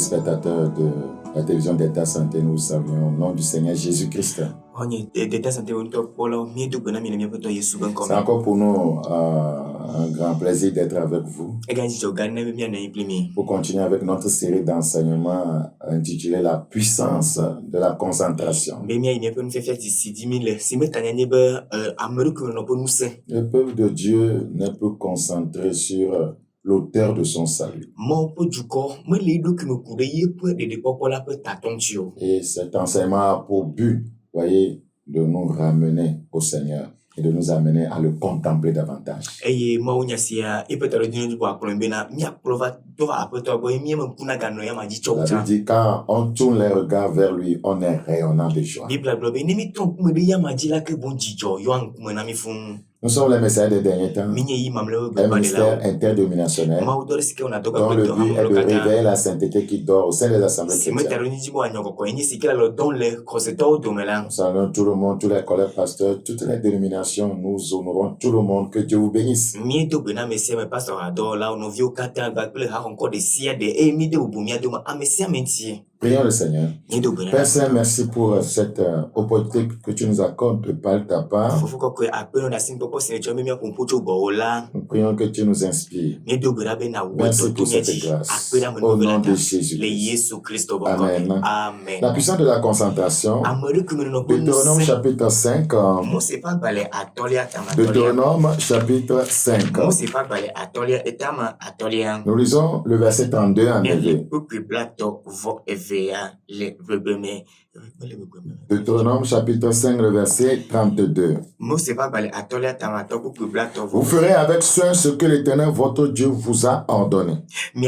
téléspectateurs de la télévision d'État Santé, nous saluons au nom du Seigneur Jésus-Christ. C'est encore pour nous un grand plaisir d'être avec vous pour continuer avec notre série d'enseignements intitulée La puissance de la concentration. Le peuple de Dieu n'est plus concentré sur l'auteur de son salut. Et cet enseignement a pour but, voyez, de nous ramener au Seigneur et de nous amener à le contempler davantage. La Bible dit quand on tourne les regards vers lui, on est rayonnant de joie. Nous sommes les messieurs des derniers temps, un ministère interdénominationnel dont le but est de réveiller la sainteté qui dort au sein des assemblées chrétiennes. Nous saluons tout le monde, tous les collègues pasteurs, toutes les dénominations, nous honorons tout le monde, que Dieu vous bénisse. Prions le Seigneur. Père Saint, merci pour cette opportunité que tu nous accordes de parler ta part. Nous prions que tu nous inspires. Merci pour cette grâce. Au nom de Jésus-Christ. Amen. La puissance de la concentration. Deutéronome chapitre 5. Deutéronome chapitre 5. Nous lisons le verset 32 en élevé. Deutéronome chapitre 5, le verset 32. Vous ferez avec soin ce que l'Éternel votre Dieu vous a ordonné. Vous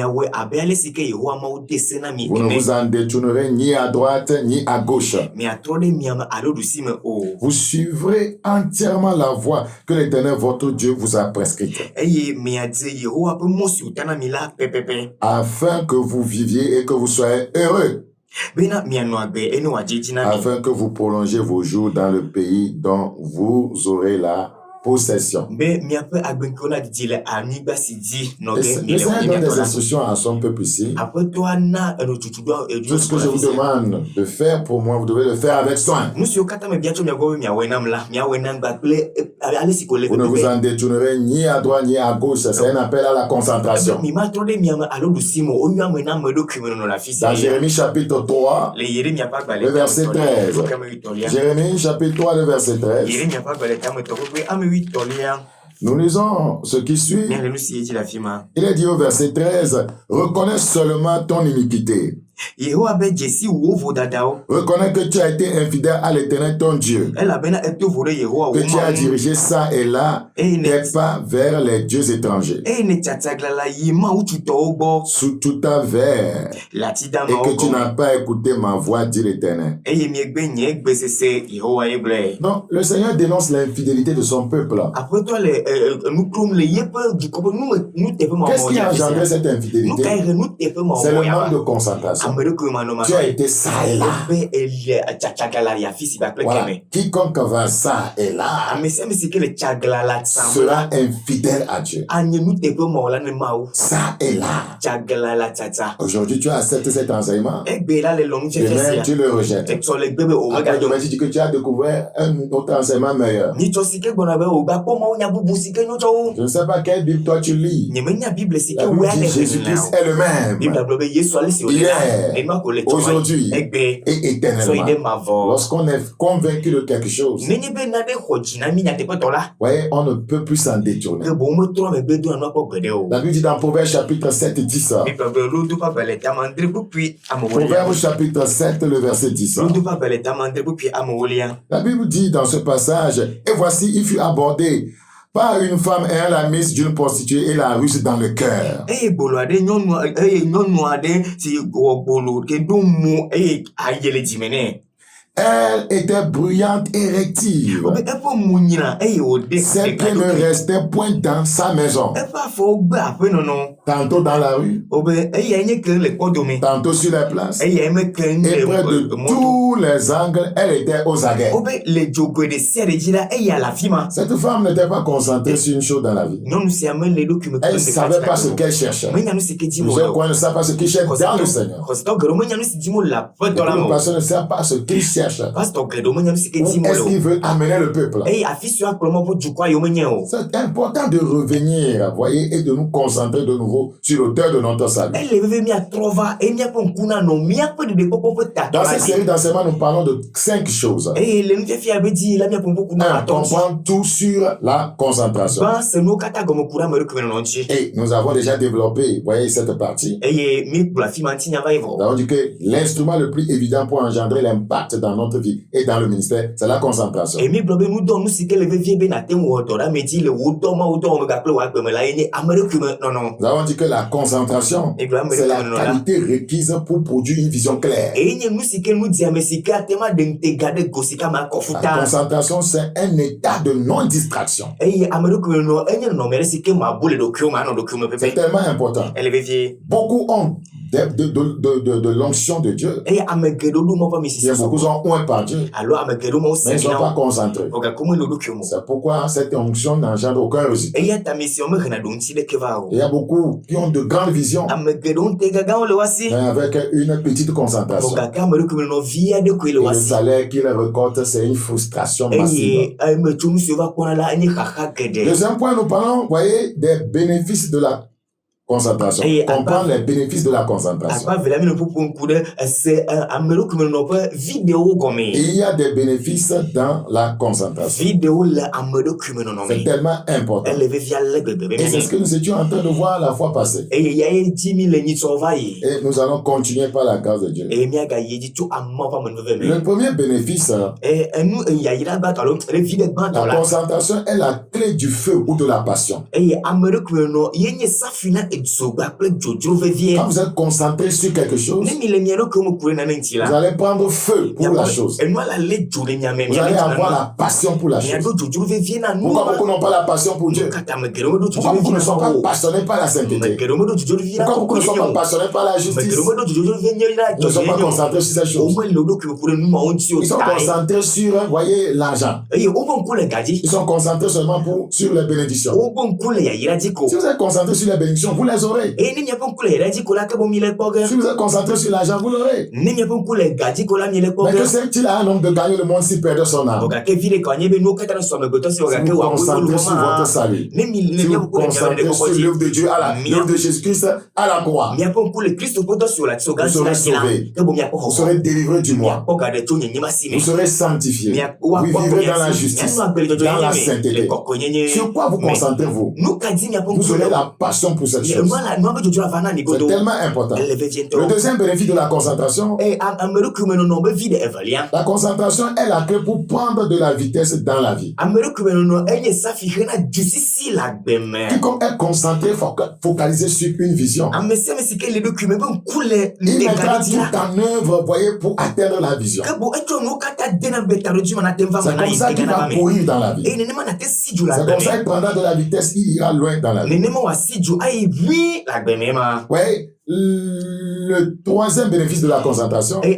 ne vous en détournerez ni à droite ni à gauche. Vous suivrez entièrement la voie que l'Éternel votre Dieu vous a prescrite, afin que vous viviez et que vous soyez heureux, afin que vous prolongez vos jours dans le pays dont vous aurez la possession. Le Seigneur donne des instructions à son peuple ici. Tout ce que je vous demande de faire pour moi, vous devez le faire avec soin. Vous ne vous en détournerez ni à droite ni à gauche. C'est un appel à la concentration. Dans Jérémie chapitre 3, le verset 13. Jérémie chapitre 3, le verset 13. Nous lisons ce qui suit. Il est dit au verset 13, reconnais seulement ton iniquité. Reconnais que tu as été infidèle à l'Éternel ton Dieu, que tu as dirigé ça et là tes pas vers les dieux étrangers, sous tout ta verre, et que tu n'as pas écouté ma voix, dit l'Éternel. Donc le Seigneur dénonce l'infidélité de son peuple. Qu'est-ce qui a engendré cette infidélité? C'est le manque de concentration. Tu as été ça et là. Voilà. Quiconque va ça et là sera infidèle à Dieu. Ça et là. Aujourd'hui, tu acceptes cet enseignement. Demain, tu le rejettes. Après, demain, tu dis que tu as découvert un autre enseignement meilleur. Je ne sais pas quelle Bible toi tu lis. La Bible dit Jésus-Christ est le même. Hier, aujourd'hui et éternellement. Lorsqu'on est convaincu de quelque chose, voyez, on ne peut plus s'en détourner. La Bible dit dans Proverbe chapitre 7, 10. Proverbe chapitre 7, le verset 10. La Bible dit dans ce passage, et voici, il fut abordé par une femme ayant la mise d'une prostituée et la ruse dans le cœur. Elle était bruyante et réactive. Ses pieds ne restaient point dans sa maison. Tantôt dans la rue, tantôt sur les places, et près de tous les angles, elle était aux aguets. Cette femme n'était pas concentrée sur une chose dans la vie. Elle ne savait pas ce qu'elle cherchait. Nous ne savons pas ce qu'il cherche dans le Seigneur. Une personne ne sait pas ce qu'il cherche. Où est-ce qu'il veut amener le peuple? C'est important de revenir, voyez, et de nous concentrer de nouveau sur l'auteur de notre salut. Dans cette série d'enseignements, nous parlons de 5 choses. Comprendre tout sur la concentration. Et nous avons déjà développé, voyez, cette partie. Nous avons dit que l'instrument le plus évident pour engendrer l'impact dans notre vie et dans le ministère, c'est la concentration. Nous avons dit que la concentration, c'est la qualité requise pour produire une vision claire. La concentration, c'est un état de non-distraction. C'est tellement important. Beaucoup ont de l'onction de Dieu. Beaucoup sont oints par Dieu, mais ils ne sont pas concentrés. C'est pourquoi cette onction n'engendre aucun résultat. Il y a beaucoup qui ont de grandes visions, mais avec une petite concentration. Et le salaire qu'ils récoltent, c'est une frustration massive. Deuxième point, nous parlons, vous voyez, des bénéfices de la concentration. Comprendre les bénéfices de la concentration. Il y a des bénéfices dans la concentration. C'est tellement important. Et c'est ce que nous étions en train de voir la fois passée. Et nous allons continuer par la grâce de Dieu. Le premier bénéfice, la concentration est la clé du feu ou de la passion. Quand vous êtes concentré sur quelque chose, vous allez prendre feu pour la chose. Vous allez avoir la passion pour la chose. Pourquoi beaucoup n'ont pas la passion pour Dieu? Pourquoi beaucoup ne sont pas passionnés par la sainteté? Pourquoi beaucoup ne sont pas passionnés par la justice? Ils ne sont pas concentrés sur ces choses. Ils sont concentrés sur, voyez, l'argent. Ils sont concentrés seulement sur les bénédictions. Si vous êtes concentré sur les bénédictions, vous les aurez. Si vous êtes concentré sur l'argent, vous l'aurez. Mais que sert-il à un homme de gagner le monde s'il perd son âme? Si vous concentrez sur votre salut, si vous concentrez sur l'œuvre de Dieu, l'œuvre de Jésus-Christ à la croix, vous serez sauvé. Vous serez délivré du mal. Vous serez sanctifié. Vous vivrez dans la justice, dans la sainteté. Sur quoi vous concentrez-vous? Vous aurez la passion pour cette chose. C'est tellement important. Le deuxième bénéfice de la concentration, la concentration est la clé pour prendre de la vitesse dans la vie. Quiconque est concentré, focalisé sur une vision, il mettra tout en œuvre, voyez, pour atteindre la vision. C'est comme ça qu'il va courir dans la vie. C'est comme ça qu'il prendra de la vitesse, il ira loin dans la vie. Oui, le troisième bénéfice de la concentration, la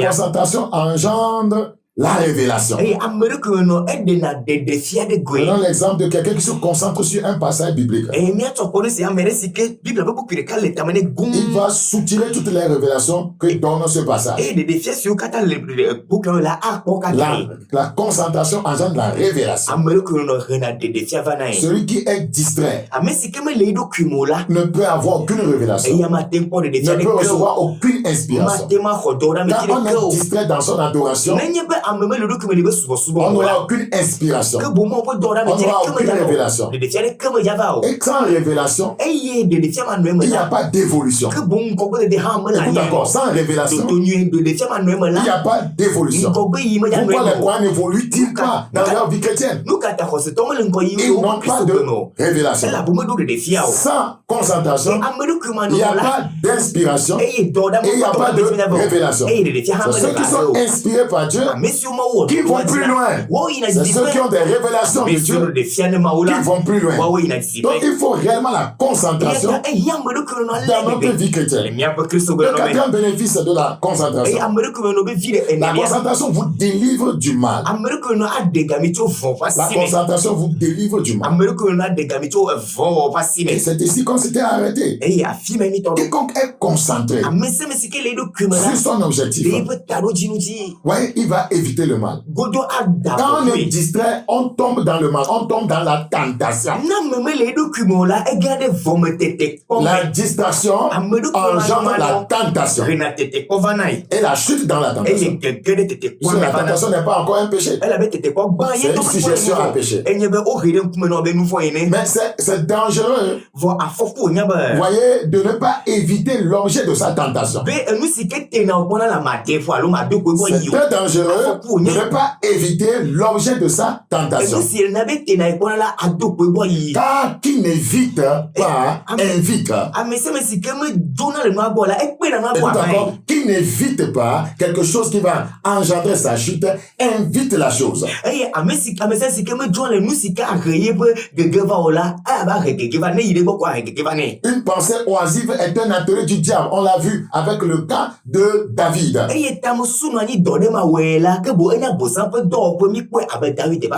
concentration engendre la révélation. Prenons l'exemple de quelqu'un qui se concentre sur un passage biblique. Il va soutirer toutes les révélations que donne ce passage. La concentration engendre la révélation. Celui qui est distrait ne peut avoir aucune révélation, ne peut recevoir aucune inspiration. Quand on est distrait dans son adoration, On n'aura aucune inspiration. On n'aura aucune révélation. Et sans révélation, il n'y a pas d'évolution. Écoute encore, sans révélation, il n'y a pas d'évolution. Pourquoi les croyants n'évoluent-ils pas dans leur vie chrétienne? Ils n'ont pas de révélation. Sans concentration, il n'y a pas d'inspiration et il n'y a pas de révélation. C'est ceux qui sont inspirés par Dieu qui vont plus loin. C'est ceux qui ont des révélations de Dieu qui vont plus loin. Donc il faut réellement la concentration dans notre vie chrétienne. Le quatrième bénéfice de la concentration. La concentration vous délivre du mal. La concentration vous délivre du mal. Et c'est ici qu'on s'était arrêté. Quiconque est concentré sur son objectif, ouais, il va éviter le mal. Quand on est distrait, on tombe dans le mal, on tombe dans la tentation. La distraction engendre la tentation et la chute dans la tentation. Parce que la tentation n'est pas encore un péché. C'est une suggestion à péché. Mais c'est dangereux. Voyez, de ne pas éviter l'objet de sa tentation. C'est très dangereux de ne pas éviter l'objet de sa tentation. Car qui n'évite pas, invite. Écoute encore, qui n'évite pas quelque chose qui va engendrer sa chute, invite la chose. Une pensée oisive est un atelier du diable. On l'a vu avec le cas de David.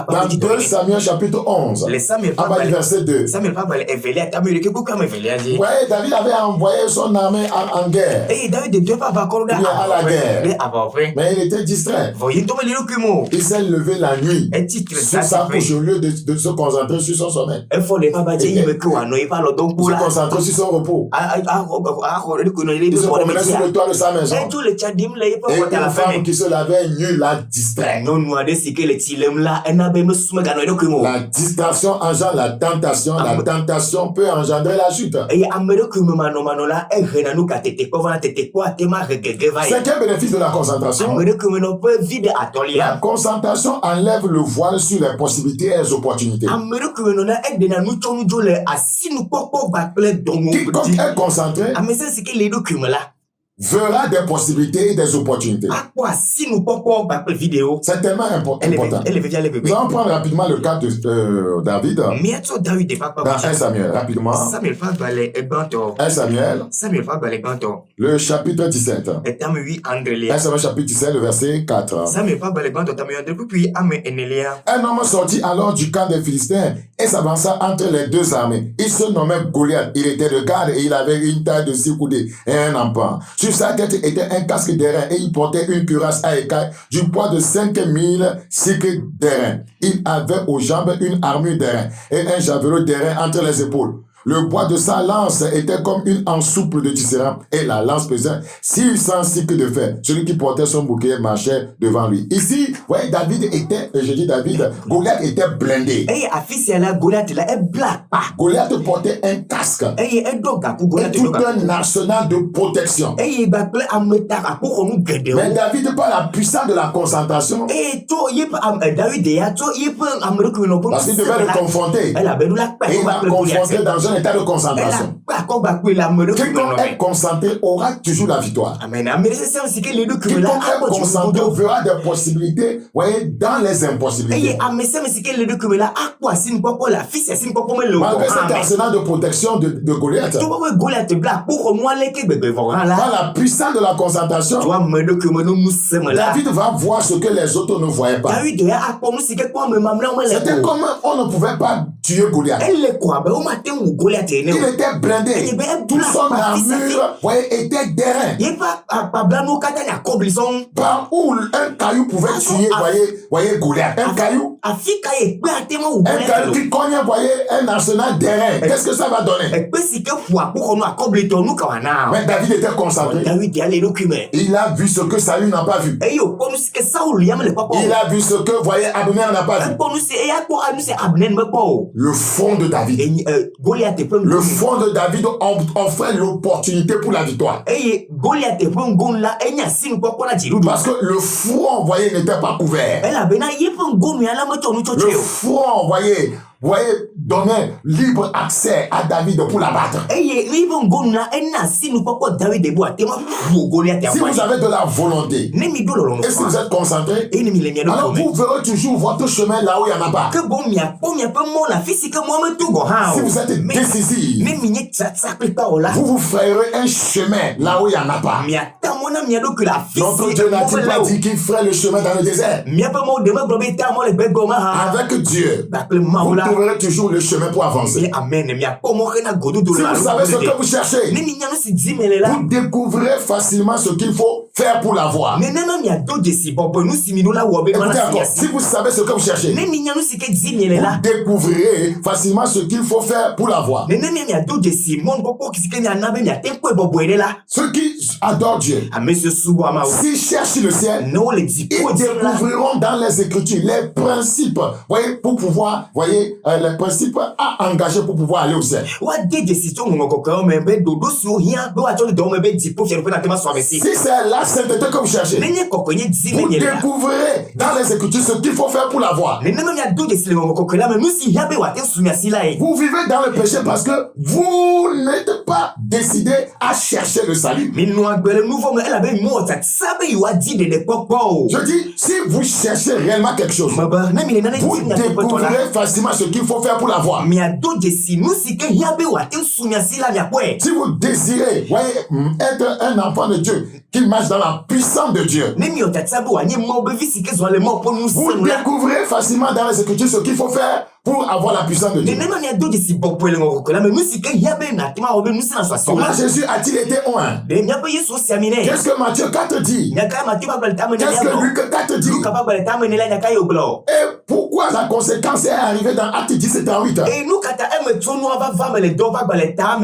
Dans 2 Samuel chapitre 11, verset 2. Ouais, David avait envoyé son armée en guerre. À la guerre. Mais il était distrait. Il s'est levé la nuit sur sa couche au lieu de se concentrer sur son sommeil. Il se concentrait sur son repos. Il se promenait sur le toit de sa maison. Et une femme qui se lavait nue l'a distrait. La distraction engendre la tentation. La tentation peut engendrer la chute. Cinquième bénéfice de la concentration. La concentration enlève le voile sur les possibilités et les opportunités. Quiconque est concentré verra des possibilités et des opportunités. C'est tellement important. Nous allons prendre rapidement le cas de David dans 1 Samuel. Rapidement. 1 Samuel. Le chapitre 17. 1 Samuel chapitre 17, le verset 4. Un homme sortit alors du camp des Philistins et s'avança entre les deux armées. Il se nommait Goliath. Il était de garde et il avait une taille de 6 coudées et un empan. Sur sa tête était un casque d'airain et il portait une cuirasse à écailles du poids de 5000 cycles d'airain. Il avait aux jambes une armure d'airain et un javelot d'airain entre les épaules. Le bois de sa lance était comme une ensouple de tisserand et la lance pesait 600 cycles de fer. Celui qui portait son bouclier marchait devant lui. Ici, ouais, Goliath était blindé. Goliath portait un casque et tout un arsenal de protection. Mais David, par la puissance de la concentration, parce qu'il devait le confronter, et il l'a confronté dans un état de concentration. Quiconque est concentré aura toujours la victoire. Quiconque est concentré verra des possibilités, voyez, dans les impossibilités. Malgré cet arsenal de protection de Goliath, par la puissance de la concentration, David va voir ce que les autres ne voyaient pas. C'était comme on ne pouvait pas tuer Goliath. Il était blindé. Tout son armure, voyez, était d'airain. Par où un caillou pouvait tuer, voyez Goliath. Un caillou Un caillou qui cogne, voyez, un arsenal derrière. Qu'est-ce que ça va donner? Mais David était concentré. Il a vu ce que Saül n'a pas vu. Il a vu ce que, voyez, Abner n'a pas vu. Le front de David. Le front de David offrait l'opportunité pour la victoire. Parce que le front, voyez, n'était pas couvert. Le front, voyez, donnait libre accès à David pour la battre. Si vous avez de la volonté et si vous êtes concentré, alors vous verrez toujours votre chemin là où il n'y en a pas. Si vous êtes décisif, vous vous ferez un chemin là où il n'y en a pas. Notre Dieu n'a-t-il pas dit qu'il ferait le chemin dans le désert? Avec Dieu, vous trouverez toujours le chemin pour avancer. Si vous savez ce que vous cherchez, vous découvrirez facilement ce qu'il faut faire pour l'avoir. Écoutez encore, si vous savez ce que vous cherchez, vous découvrirez facilement ce qu'il faut faire pour l'avoir. Ceux qui adorent Dieu, s'ils cherchent le ciel, ils découvriront dans les Écritures les principes, voyez, pour pouvoir, voyez, les principes à engager pour pouvoir aller au ciel. Si c'est la sainteté que vous cherchez, vous découvrirez dans les Écritures ce qu'il faut faire pour l'avoir. Vous vivez dans le péché parce que vous n'êtes pas décidé à chercher le salut. Je dis, si vous cherchez réellement quelque chose, vous découvrirez facilement ce qu'il faut faire pour l'avoir. Si vous désirez, voyez, être un enfant de Dieu qui marche dans la puissance de Dieu, vous découvrirez facilement dans les Écritures ce qu'il faut faire pour avoir la puissance de Dieu. Comment Jésus a-t-il été oint? Qu'est-ce que Matthieu 4 dit? Qu'est-ce que Luc 4 dit? Et pourquoi la conséquence est arrivée dans Acte 17:8?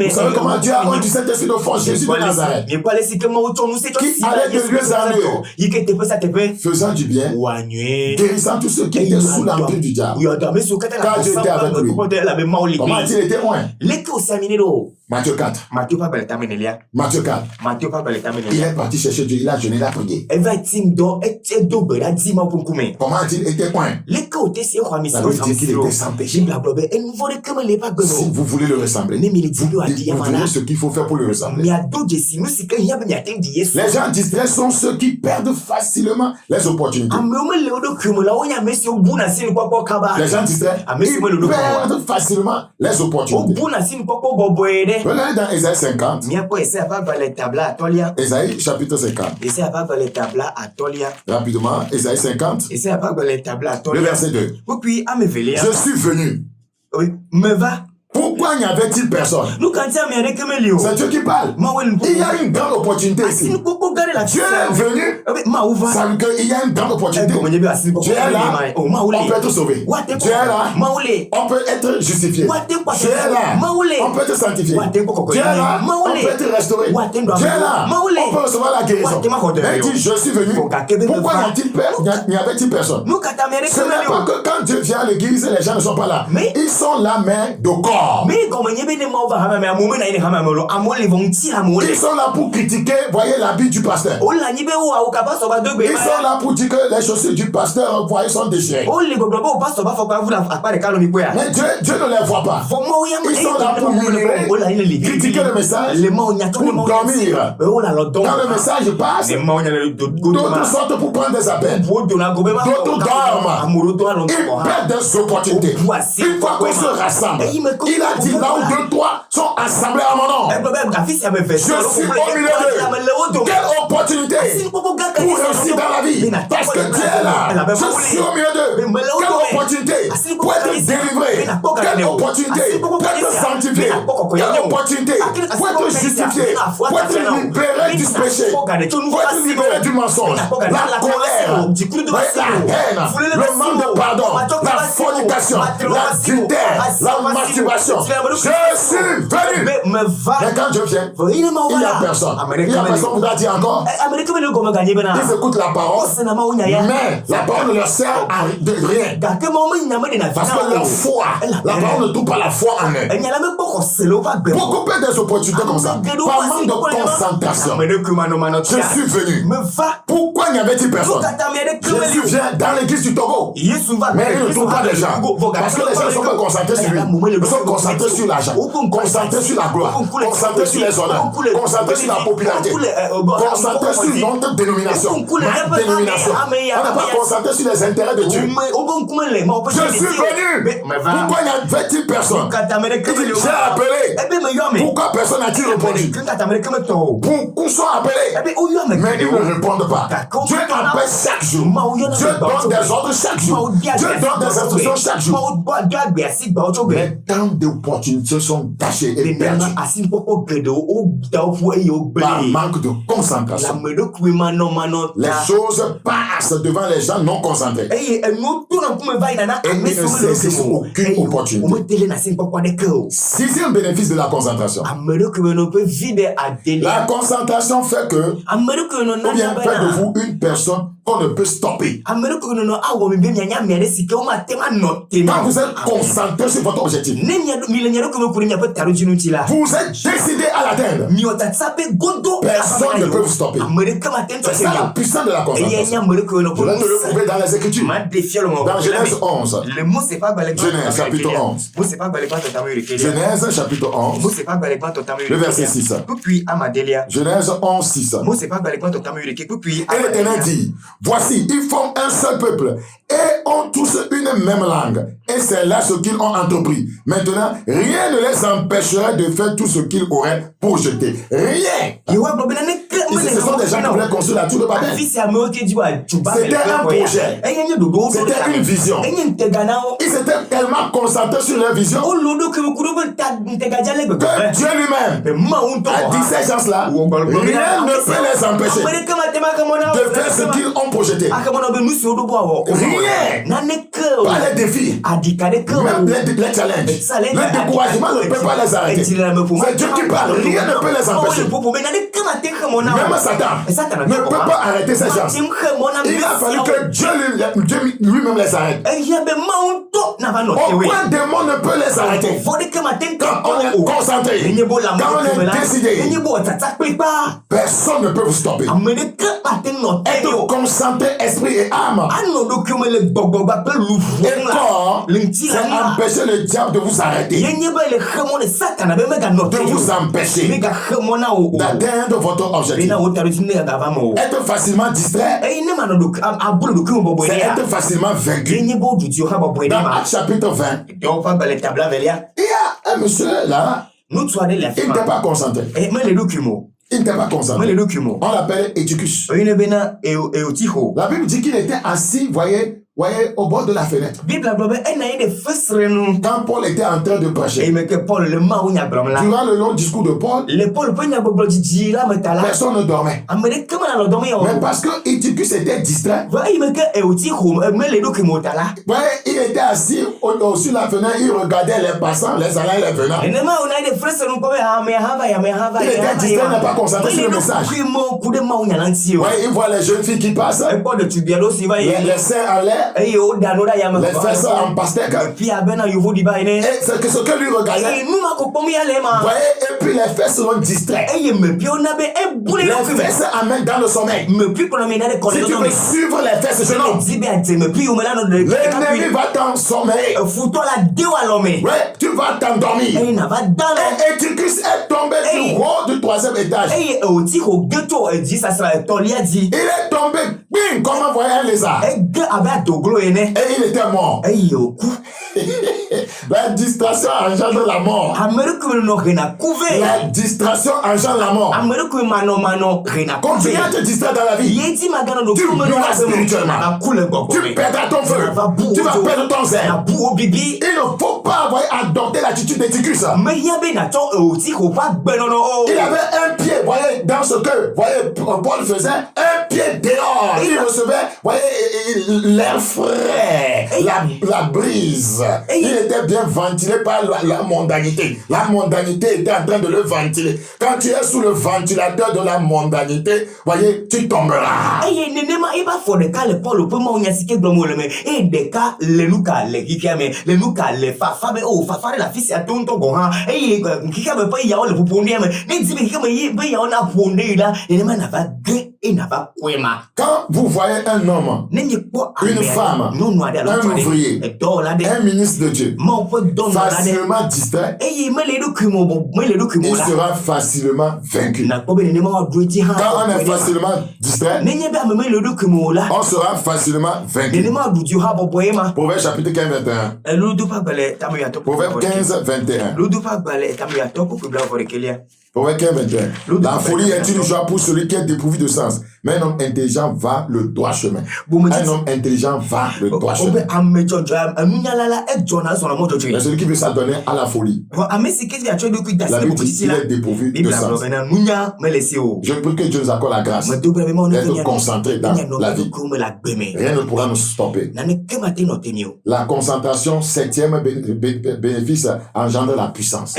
Vous savez comment Dieu a oint du Saint-Esprit de force Jésus de Nazareth, qui allait de lieu en lieu, faisant du bien, guérissant tous ceux qui étaient sous l'empire du diable. Car Dieu était avec lui. Comment a-t-il été oint? Matthieu 4. Matthieu 4. Il est parti chercher Dieu, il a jeûné, il a prié. Comment a-t-il été oint? Ça veut dire qu'il était sans péché. Si vous voulez le ressembler, vous découvrez ce qu'il faut faire pour le ressembler. Les gens distraits sont ceux qui perdent facilement les opportunités. Les gens distraits, ils perdent facilement les opportunités. Regardez dans Ésaïe 50. Ésaïe chapitre 50. Rapidement, Ésaïe 50. Le verset 2. Je suis venu. Pourquoi n'y avait-il personne? C'est Dieu qui parle. Il y a une grande opportunité ici. Dieu est venu. Ça veut dire qu'il y a une grande opportunité. Dieu est là. On peut être sauvé. Dieu est là. On peut être justifié. Dieu est là. On peut être sanctifié. Dieu est là. On peut être restauré. Dieu est là. On peut recevoir la guérison. Mais il dit, je suis venu. Pourquoi n'y avait-il personne? Ce n'est pas que quand Dieu vient à l'église, les gens ne sont pas là. Ils sont là, mais de corps. Ils sont là pour critiquer, voyez, l'habit du pasteur. Ils sont là pour dire que les chaussures du pasteur, voyez, sont déchirées. Mais Dieu ne les voit pas. Ils sont là pour murmurer, critiquer le message, pour dormir. Quand le message passe, d'autres sortent pour prendre des appels. D'autres dorment. Ils perdent des opportunités. Une fois qu'on se rassemble, il a dit là où deux, trois sont assemblés à mon nom, je suis au milieu d'eux. Quelle opportunité pour réussir dans la vie. Parce que Dieu est là. Je suis au milieu d'eux. Quelle opportunité pour être délivré. Quelle opportunité pour être sanctifié. Quelle opportunité pour être justifié. Pour être libéré du péché. Pour être libéré du mensonge. La colère. La haine. Le manque de pardon. La fornication. L'adultère. La masturbation. Je suis venu. Mais quand je viens, il n'y a personne. Il n'y a personne qui va dire encore. Ils écoutent la parole, mais la parole ne leur sert à rien. Parce que leur foi, la parole ne trouve pas la foi en eux. Beaucoup perdent des opportunités comme ça. Par manque de concentration. Je suis venu. Pourquoi n'y avait-il personne? Jésus vient dans l'église du Togo. Mais il ne trouve pas de gens. Parce que les gens ne sont pas concentrés sur lui. Ils sont concentrés sur l'argent, concentrés sur la gloire, concentrés sur les honneurs, concentrés sur la popularité, concentrés sur notre dénomination, ma dénomination. On n'est pas concentré sur les intérêts de Dieu. Je suis venu. Pourquoi n'y avait-il personne? J'ai appelé. Pourquoi personne n'a-t-il répondu? Beaucoup sont appelés, mais ils ne répondent pas. Dieu appelle chaque jour. Dieu donne des ordres chaque jour. Dieu donne des instructions chaque jour. Mais tant d'opportunités sont gâchées et perdues par manque de concentration. Les choses passent devant les gens non concentrés et ils ne saisissent aucune opportunité. Sixième bénéfice de la concentration. La concentration fait que, ou bien fait de vous une personne qu'on ne peut stopper. Quand vous êtes concentré sur votre objectif, vous êtes décidé à l'atteindre. Personne ne peut vous stopper. C'est ça la puissance de la concentration. Je vais te le prouver dans les Écritures. Dans Genèse 11. Genèse chapitre 11. Genèse chapitre 11. Le verset 6. Genèse 11, 6. Et l'Éternel dit, voici, ils forment un seul peuple et ont tous une même langue. Et c'est là ce qu'ils ont entrepris. Maintenant, rien ne les empêcherait de faire tout ce qu'ils auraient projeté. Rien. Ce sont des gens qui voulaient construire la tour de Babel. C'était un projet. C'était une vision. Ils étaient tellement concentrés sur leur vision que Dieu lui-même a dit ces gens-là, rien ne peut les empêcher de faire ce qu'ils ont projeté. Rien. Pas les défis, même les challenges, le découragement ne peut pas les arrêter. C'est Dieu qui parle, rien ne peut les empêcher. Même Satan ne peut pas arrêter ces gens. Il a fallu que Dieu lui-même les arrête. Aucun démon ne peut les arrêter. Quand on est concentré, quand on est décidé, personne ne peut vous stopper. Être concentré, esprit et âme. Et corps, c'est empêcher le diable de vous arrêter. De vous empêcher d'atteindre votre objectif. Être facilement distrait, c'est être facilement vaincu. Dans Actes chapitre 20, il y a un monsieur là, il n'était pas concentré. Il n'était pas concentré. On l'appelle Eutychus. La Bible dit qu'il était assis, voyez, au bord de la fenêtre. Quand Paul était en train de prêcher, durant le long discours de Paul, personne ne dormait. Mais parce que Eutychus était distrait, il était assis sur la fenêtre, il regardait les passants, les allants et les venants. Il était distrait, il n'est pas concentré sur le message. Il voit les jeunes filles qui passent, les seins en l'air, les fesses en pastèque. Et c'est ce que lui regardait. Et puis les fesses sont distraites. Les fesses amènent dans le sommeil. Si tu veux suivre les fesses, je l'ennemi va dans le sommeil. Tu veux vas t'endormir. Et Tychus est tombé du haut du 3e étage. Il est tombé, bing, comme un voyant lézard. Et il était mort. La distraction engendre la mort. La distraction engendre la mort. Continue à te distraire dans la vie. Tu mourras spirituellement. Tu perdras ton feu. Tu vas perdre ton zèle. Il ne faut pas adopter l'attitude de Tychus. Il avait un pied, voyez, dans ce que Paul faisait, un pied dehors. Il recevait, voyez, l'air frais, la brise. Il était bien ventilé par la mondanité. La mondanité était en train de le ventiler. Quand tu es sous le ventilateur de la mondanité, voyez, tu tomberas. Quand vous voyez un homme, une femme, un ouvrier, un ministre de Dieu, facilement distrait, il sera facilement vaincu. Quand on est facilement distrait, on sera facilement vaincu. Proverbe chapitre 15, 21. Proverbe 15, 21. Proverbe 15, 21. La folie est une joie pour celui qui est dépourvu de sens. Mais un homme intelligent va le droit chemin. Un homme intelligent va le droit chemin. Mais celui qui veut s'adonner à la folie, la Bible dit qu'il est dépourvu de sens. Je prie que Dieu nous accorde la grâce d'être concentré dans la vie. Rien ne pourra nous stopper. La concentration, 7e bénéfice, engendre la puissance.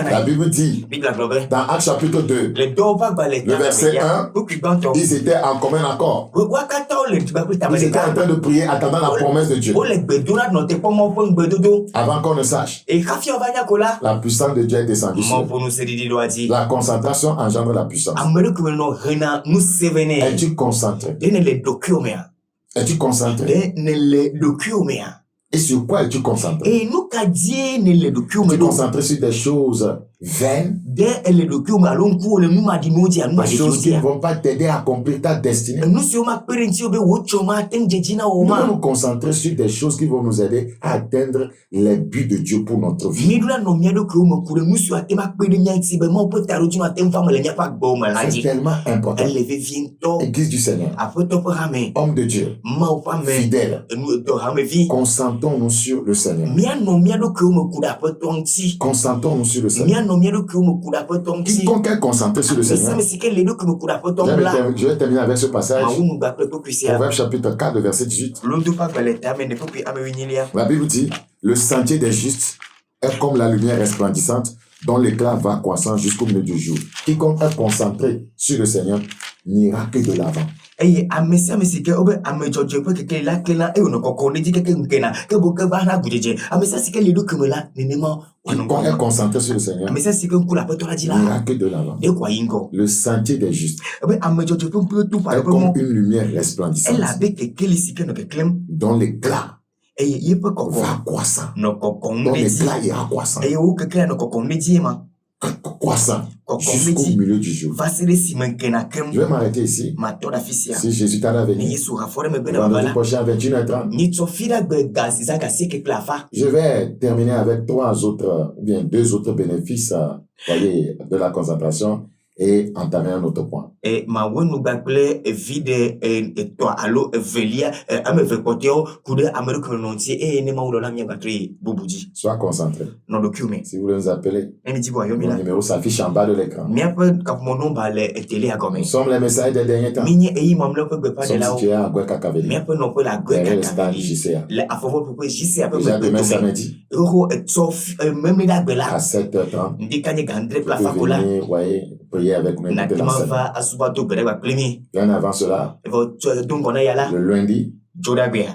La Bible dit dans Actes chapitre 2, le verset 1, ils étaient en commun accord. Ils étaient en train de prier, attendant la promesse de Dieu. Avant qu'on ne sache, la puissance de Dieu est descendue sur eux. La concentration engendre la puissance. Es-tu concentré? Es-tu concentré? Et sur quoi es-tu concentré? Tu es concentré sur des choses vaines, des choses qui ne vont pas t'aider à accomplir ta destinée. Nous devons nous concentrer sur des choses qui vont nous aider à atteindre les buts de Dieu pour notre vie. C'est tellement important. Église du Seigneur, homme de Dieu, fidèle, concentrons-nous sur le Seigneur. Concentrons-nous sur le Seigneur. Quiconque est concentré sur le Seigneur. Je vais terminer avec ce passage. Proverbe chapitre 4, verset 18. La Bible dit, le sentier des justes est comme la lumière resplendissante dont l'éclat va croissant jusqu'au milieu du jour. Quiconque est concentré sur le Seigneur n'ira que de l'avant. Quiconque est concentré sur le Seigneur n'ira que de l'avant. Le sentier des justes est comme une lumière resplendissante dont l'éclat va croissant. Dont l'éclat ira croissant. Croissant jusqu'au milieu du jour. Je vais m'arrêter ici. Si Jésus t'en a venu, vendredi prochain à 21h30. Je vais terminer avec deux autres bénéfices de la concentration et entamer un autre point. Sois concentré. Si vous voulez nous appeler, mon numéro s'affiche en bas de l'écran. Nous sommes les messages des derniers temps. Nous sommes situés à Gouekakaveli, derrière le stade JCA. Déjà demain samedi, à 7h30, vous pouvez venir, prier avec nous. Bien avant cela, le lundi,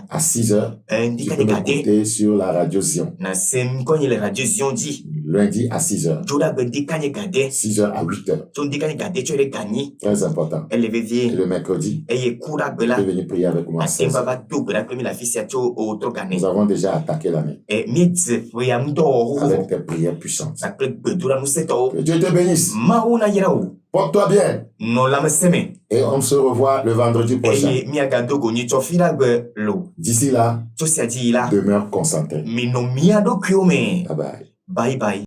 À 6 heures, tu peux m'écouter sur la radio Zion. Lundi à 6 heures. 6 heures à 8 heures. Très important. Et le mercredi, tu peux venir prier avec moi à 16 heures. Nous avons déjà attaqué l'année avec des prières puissantes. Que Dieu te bénisse. Porte-toi bien. Et on se revoit le vendredi prochain. D'ici là, demeure concentré. Bye bye. Bye bye.